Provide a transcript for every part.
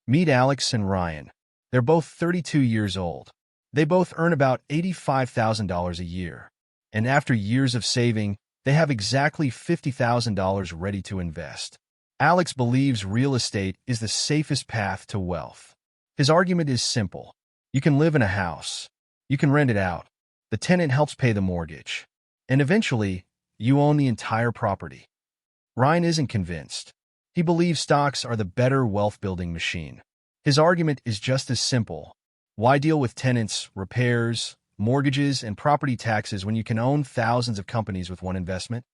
Meet Alex and Ryan. They're both 32 years old. They both earn about $85,000 a year. And after years of saving, they have exactly $50,000 ready to invest. Alex believes real estate is the safest path to wealth. His argument is simple. You can live in a house. You can rent it out. The tenant helps pay the mortgage. And eventually, you own the entire property. Ryan isn't convinced. He believes stocks are the better wealth-building machine. His argument is just as simple. Why deal with tenants, repairs, mortgages, and property taxes when you can own thousands of companies with one investment?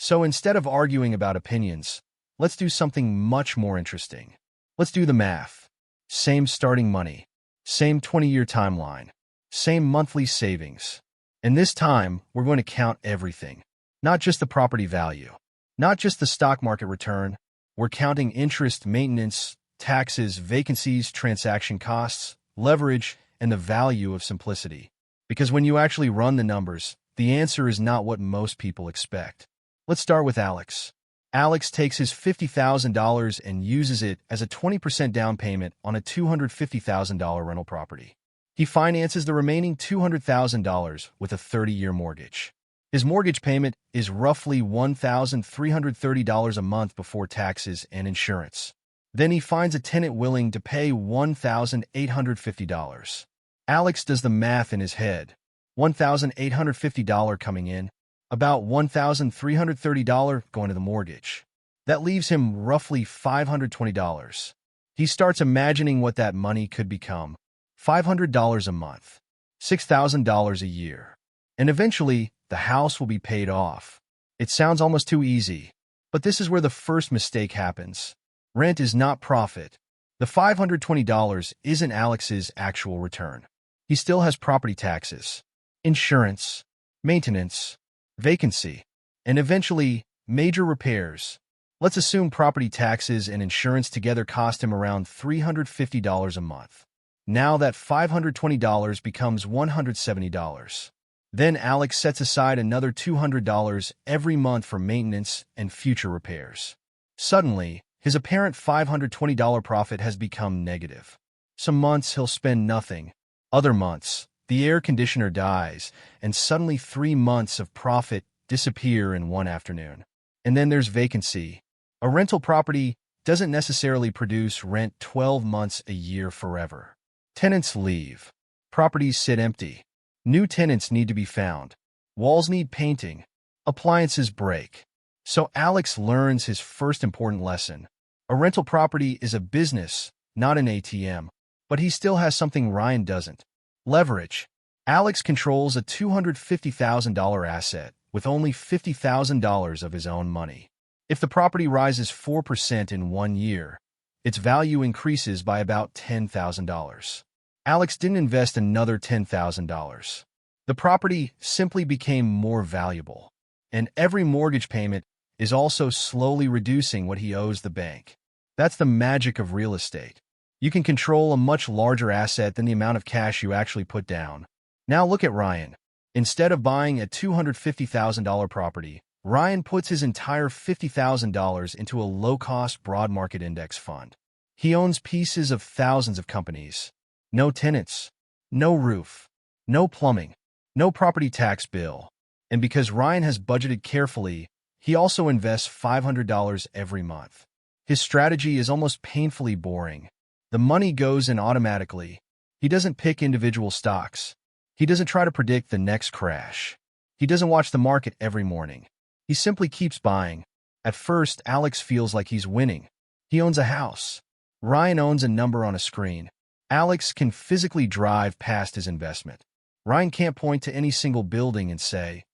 So instead of arguing about opinions, let's do something much more interesting. Let's do the math. Same starting money, same 20-year timeline, same monthly savings. And this time, we're going to count everything. Not just the property value, not just the stock market return. We're counting interest, maintenance, taxes, vacancies, transaction costs, leverage, and the value of simplicity. Because when you actually run the numbers, the answer is not what most people expect. Let's start with Alex. Alex takes his $50,000 and uses it as a 20% down payment on a $250,000 rental property. He finances the remaining $200,000 with a 30-year mortgage. His mortgage payment is roughly $1,330 a month before taxes and insurance. Then he finds a tenant willing to pay $1,850. Alex does the math in his head. $1,850 coming in, about $1,330 going to the mortgage. That leaves him roughly $520. He starts imagining what that money could become. $500 a month, $6,000 a year. And eventually, the house will be paid off. It sounds almost too easy, but this is where the first mistake happens. Rent is not profit. The $520 isn't Alex's actual return. He still has property taxes, insurance, maintenance, vacancy, and eventually, major repairs. Let's assume property taxes and insurance together cost him around $350 a month. Now that $520 becomes $170. Then Alex sets aside another $200 every month for maintenance and future repairs. Suddenly, his apparent $520 profit has become negative. Some months he'll spend nothing. Other months, the air conditioner dies, and suddenly 3 months of profit disappear in one afternoon. And then there's vacancy. A rental property doesn't necessarily produce rent 12 months a year forever. Tenants leave. Properties sit empty. New tenants need to be found. Walls need painting. Appliances break. So Alex learns his first important lesson. A rental property is a business, not an ATM. But he still has something Ryan doesn't. Leverage. Alex controls a $250,000 asset with only $50,000 of his own money. If the property rises 4% in 1 year, its value increases by about $10,000. Alex didn't invest another $10,000. The property simply became more valuable, and every mortgage payment is also slowly reducing what he owes the bank. That's the magic of real estate. You can control a much larger asset than the amount of cash you actually put down. Now look at Ryan. Instead of buying a $250,000 property, Ryan puts his entire $50,000 into a low-cost broad market index fund. He owns pieces of thousands of companies. No tenants, no roof, no plumbing, no property tax bill. And because Ryan has budgeted carefully, he also invests $500 every month. His strategy is almost painfully boring. The money goes in automatically. He doesn't pick individual stocks. He doesn't try to predict the next crash. He doesn't watch the market every morning. He simply keeps buying. At first, Alex feels like he's winning. He owns a house. Ryan owns a number on a screen. Alex can physically drive past his investment. Ryan can't point to any single building and say,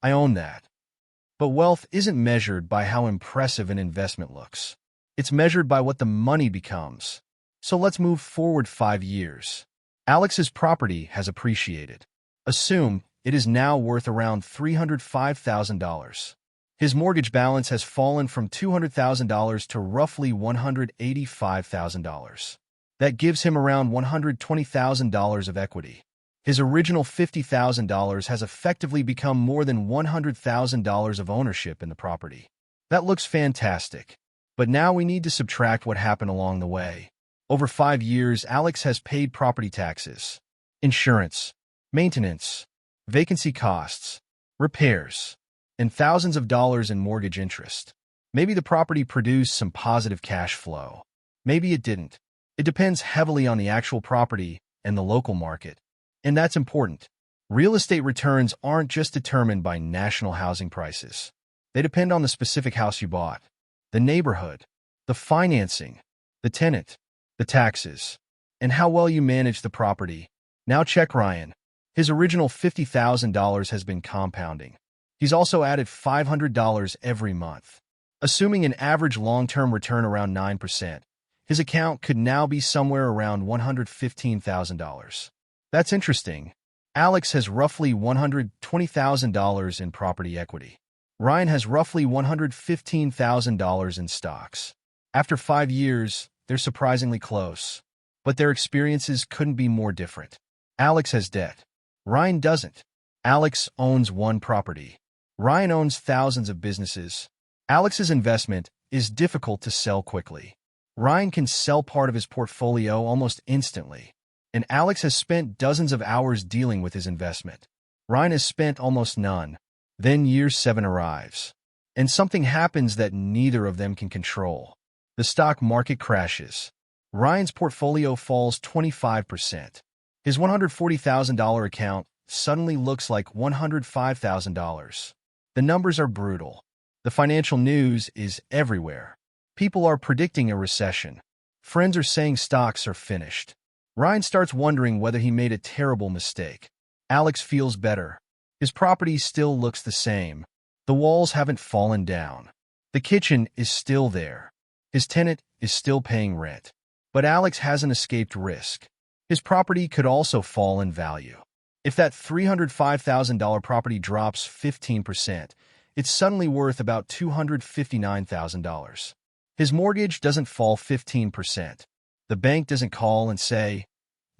"I own that." But wealth isn't measured by how impressive an investment looks. It's measured by what the money becomes. So let's move forward 5 years. Alex's property has appreciated. Assume it is now worth around $305,000. His mortgage balance has fallen from $200,000 to roughly $185,000. That gives him around $120,000 of equity. His original $50,000 has effectively become more than $100,000 of ownership in the property. That looks fantastic. But now we need to subtract what happened along the way. Over 5 years, Alex has paid property taxes, insurance, maintenance, vacancy costs, repairs, and thousands of dollars in mortgage interest. Maybe the property produced some positive cash flow. Maybe it didn't. It depends heavily on the actual property and the local market. And that's important. Real estate returns aren't just determined by national housing prices. They depend on the specific house you bought, the neighborhood, the financing, the tenant, the taxes, and how well you manage the property. Now check Ryan. His original $50,000 has been compounding. He's also added $500 every month. Assuming an average long-term return around 9%, his account could now be somewhere around $115,000. That's interesting. Alex has roughly $120,000 in property equity. Ryan has roughly $115,000 in stocks. After 5 years, they're surprisingly close, but their experiences couldn't be more different. Alex has debt. Ryan doesn't. Alex owns one property. Ryan owns thousands of businesses. Alex's investment is difficult to sell quickly. Ryan can sell part of his portfolio almost instantly, and Alex has spent dozens of hours dealing with his investment. Ryan has spent almost none. Then year 7 arrives, and something happens that neither of them can control. The stock market crashes. Ryan's portfolio falls 25%. His $140,000 account suddenly looks like $105,000. The numbers are brutal. The financial news is everywhere. People are predicting a recession. Friends are saying stocks are finished. Ryan starts wondering whether he made a terrible mistake. Alex feels better. His property still looks the same. The walls haven't fallen down. The kitchen is still there. His tenant is still paying rent. But Alex hasn't escaped risk. His property could also fall in value. If that $305,000 property drops 15%, it's suddenly worth about $259,000. His mortgage doesn't fall 15%. The bank doesn't call and say,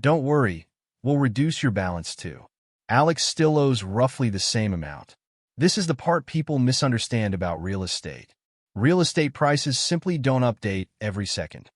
"Don't worry, we'll reduce your balance too." Alex still owes roughly the same amount. This is the part people misunderstand about real estate. Real estate prices simply don't update every second.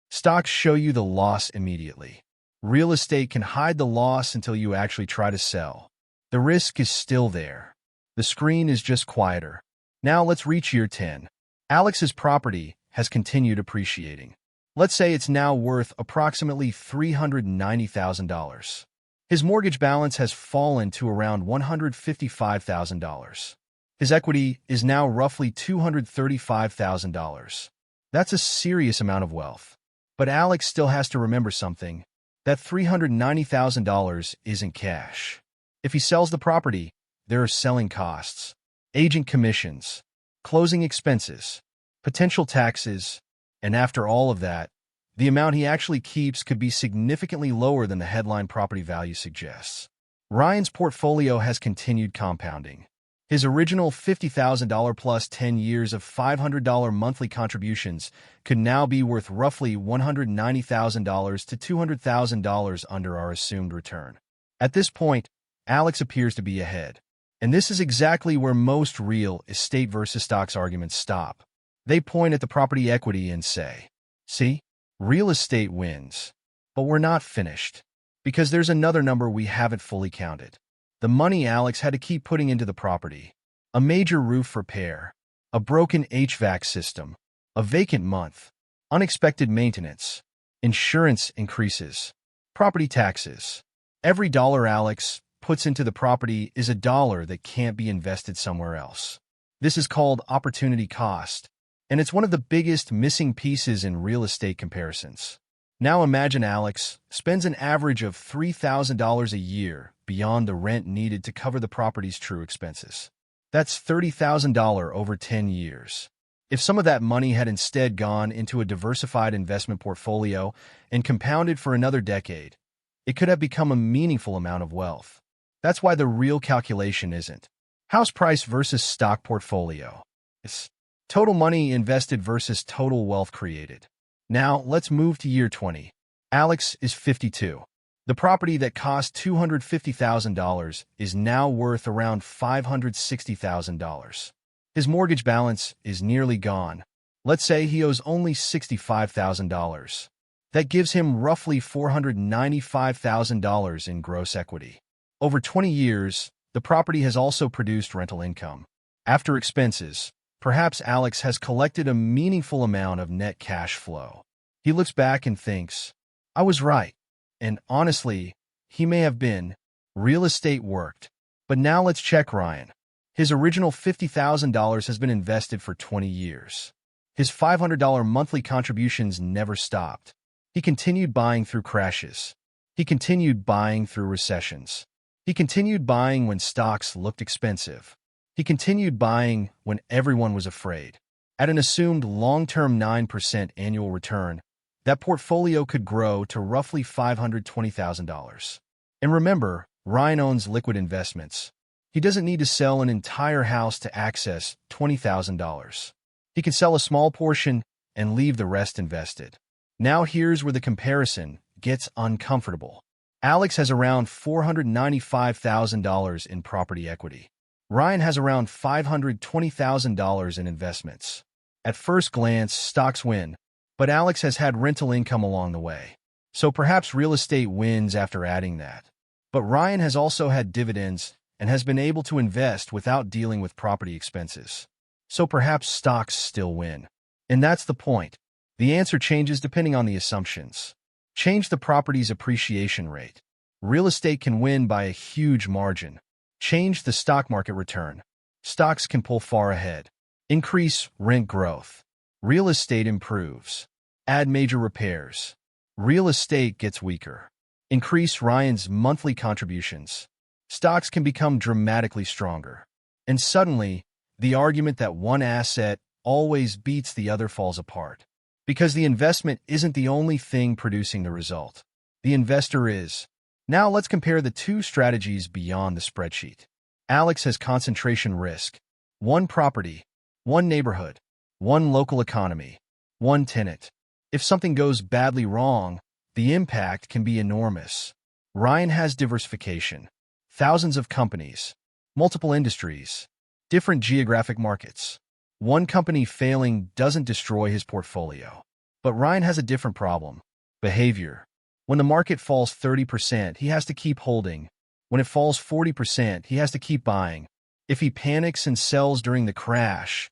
Stocks show you the loss immediately. Real estate can hide the loss until you actually try to sell. The risk is still there. The screen is just quieter. Now let's reach year 10. Alex's property has continued appreciating. Let's say it's now worth approximately $390,000. His mortgage balance has fallen to around $155,000. His equity is now roughly $235,000. That's a serious amount of wealth. But Alex still has to remember something. That $390,000 isn't cash. If he sells the property, there are selling costs, agent commissions, closing expenses, potential taxes, and after all of that, the amount he actually keeps could be significantly lower than the headline property value suggests. Ryan's portfolio has continued compounding. His original $50,000 plus 10 years of $500 monthly contributions could now be worth roughly $190,000 to $200,000 under our assumed return. At this point, Alex appears to be ahead. And this is exactly where most real estate versus stocks arguments stop. They point at the property equity and say, "See? Real estate wins." But we're not finished. Because there's another number we haven't fully counted. The money Alex had to keep putting into the property. A major roof repair. A broken HVAC system. A vacant month. Unexpected maintenance. Insurance increases. Property taxes. Every dollar Alex puts into the property is a dollar that can't be invested somewhere else. This is called opportunity cost. And it's one of the biggest missing pieces in real estate comparisons. Now imagine Alex spends an average of $3,000 a year beyond the rent needed to cover the property's true expenses. That's $30,000 over 10 years. If some of that money had instead gone into a diversified investment portfolio and compounded for another decade, it could have become a meaningful amount of wealth. That's why the real calculation isn't house price versus stock portfolio. It's total money invested versus total wealth created. Now, let's move to year 20. Alex is 52. The property that cost $250,000 is now worth around $560,000. His mortgage balance is nearly gone. Let's say he owes only $65,000. That gives him roughly $495,000 in gross equity. Over 20 years, the property has also produced rental income. After expenses, perhaps Alex has collected a meaningful amount of net cash flow. He looks back and thinks, I was right. And honestly, he may have been. Real estate worked. But now let's check Ryan. His original $50,000 has been invested for 20 years. His $500 monthly contributions never stopped. He continued buying through crashes. He continued buying through recessions. He continued buying when stocks looked expensive. He continued buying when everyone was afraid. At an assumed long-term 9% annual return, that portfolio could grow to roughly $520,000. And remember, Ryan owns liquid investments. He doesn't need to sell an entire house to access $20,000. He can sell a small portion and leave the rest invested. Now here's where the comparison gets uncomfortable. Alex has around $495,000 in property equity. Ryan has around $520,000 in investments. At first glance, stocks win, but Alex has had rental income along the way. So perhaps real estate wins after adding that. But Ryan has also had dividends and has been able to invest without dealing with property expenses. So perhaps stocks still win. And that's the point. The answer changes depending on the assumptions. Change the property's appreciation rate. Real estate can win by a huge margin. Change the stock market return. Stocks can pull far ahead. Increase rent growth. Real estate improves. Add major repairs. Real estate gets weaker. Increase Ryan's monthly contributions. Stocks can become dramatically stronger. And suddenly, the argument that one asset always beats the other falls apart. Because the investment isn't the only thing producing the result. The investor is. Now let's compare the two strategies beyond the spreadsheet. Alex has concentration risk. One property, one neighborhood, one local economy, one tenant. If something goes badly wrong, the impact can be enormous. Ryan has diversification. Thousands of companies, multiple industries, different geographic markets. One company failing doesn't destroy his portfolio. But Ryan has a different problem. Behavior. When the market falls 30%, he has to keep holding. When it falls 40%, he has to keep buying. If he panics and sells during the crash,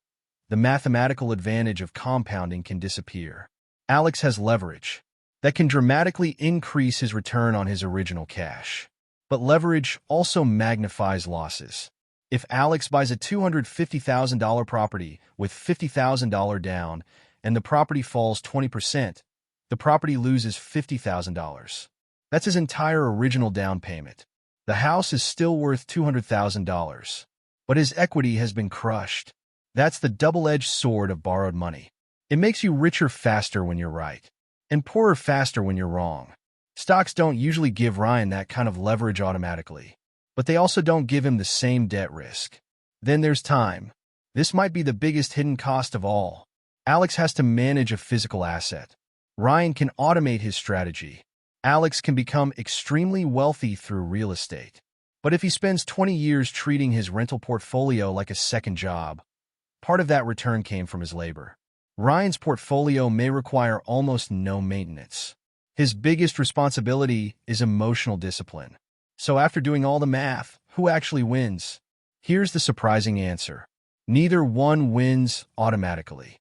the mathematical advantage of compounding can disappear. Alex has leverage that can dramatically increase his return on his original cash. But leverage also magnifies losses. If Alex buys a $250,000 property with $50,000 down and the property falls 20%, the property loses $50,000. That's his entire original down payment. The house is still worth $200,000, but his equity has been crushed. That's the double-edged sword of borrowed money. It makes you richer faster when you're right, and poorer faster when you're wrong. Stocks don't usually give Ryan that kind of leverage automatically, but they also don't give him the same debt risk. Then there's time. This might be the biggest hidden cost of all. Alex has to manage a physical asset. Ryan can automate his strategy. Alex can become extremely wealthy through real estate. But if he spends 20 years treating his rental portfolio like a second job, part of that return came from his labor. Ryan's portfolio may require almost no maintenance. His biggest responsibility is emotional discipline. So after doing all the math, who actually wins? Here's the surprising answer. Neither one wins automatically.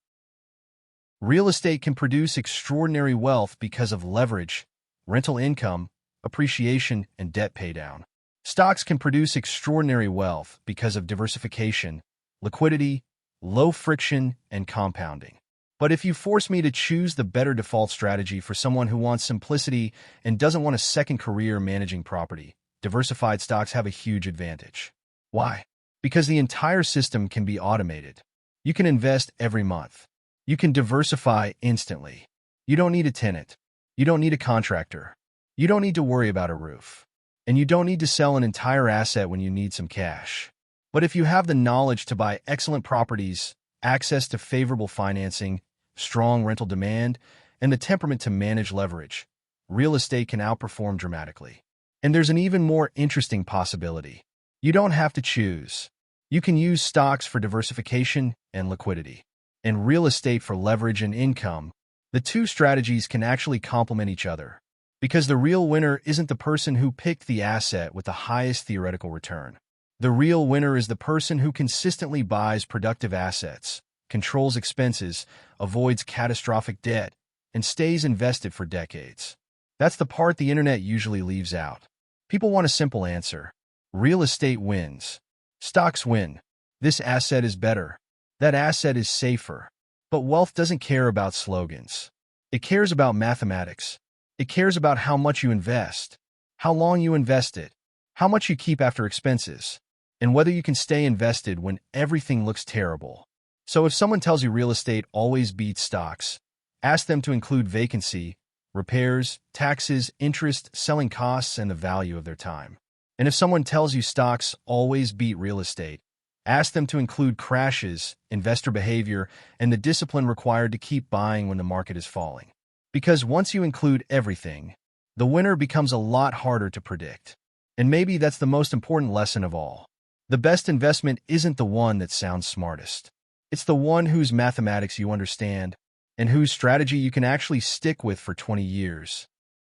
Real estate can produce extraordinary wealth because of leverage, rental income, appreciation, and debt paydown. Stocks can produce extraordinary wealth because of diversification, liquidity, low friction, and compounding. But if you force me to choose the better default strategy for someone who wants simplicity and doesn't want a second career managing property, diversified stocks have a huge advantage. Why? Because the entire system can be automated. You can invest every month. You can diversify instantly. You don't need a tenant. You don't need a contractor. You don't need to worry about a roof. And you don't need to sell an entire asset when you need some cash. But if you have the knowledge to buy excellent properties, access to favorable financing, strong rental demand, and the temperament to manage leverage, real estate can outperform dramatically. And there's an even more interesting possibility. You don't have to choose. You can use stocks for diversification and liquidity, and real estate for leverage and income, The two strategies can actually complement each other, because the real winner isn't the person who picked the asset with the highest theoretical return. The real winner is the person who consistently buys productive assets, controls expenses, avoids catastrophic debt, and stays invested for decades. That's the part the internet usually leaves out. People want a simple answer. Real estate wins. Stocks win. This asset is better. That asset is safer. But wealth doesn't care about slogans. It cares about mathematics. It cares about how much you invest, how long you invest it, how much you keep after expenses, and whether you can stay invested when everything looks terrible. So if someone tells you real estate always beats stocks, ask them to include vacancy, repairs, taxes, interest, selling costs, and the value of their time. And if someone tells you stocks always beat real estate, ask them to include crashes, investor behavior, and the discipline required to keep buying when the market is falling. Because once you include everything, the winner becomes a lot harder to predict. And maybe that's the most important lesson of all. The best investment isn't the one that sounds smartest. It's the one whose mathematics you understand and whose strategy you can actually stick with for 20 years.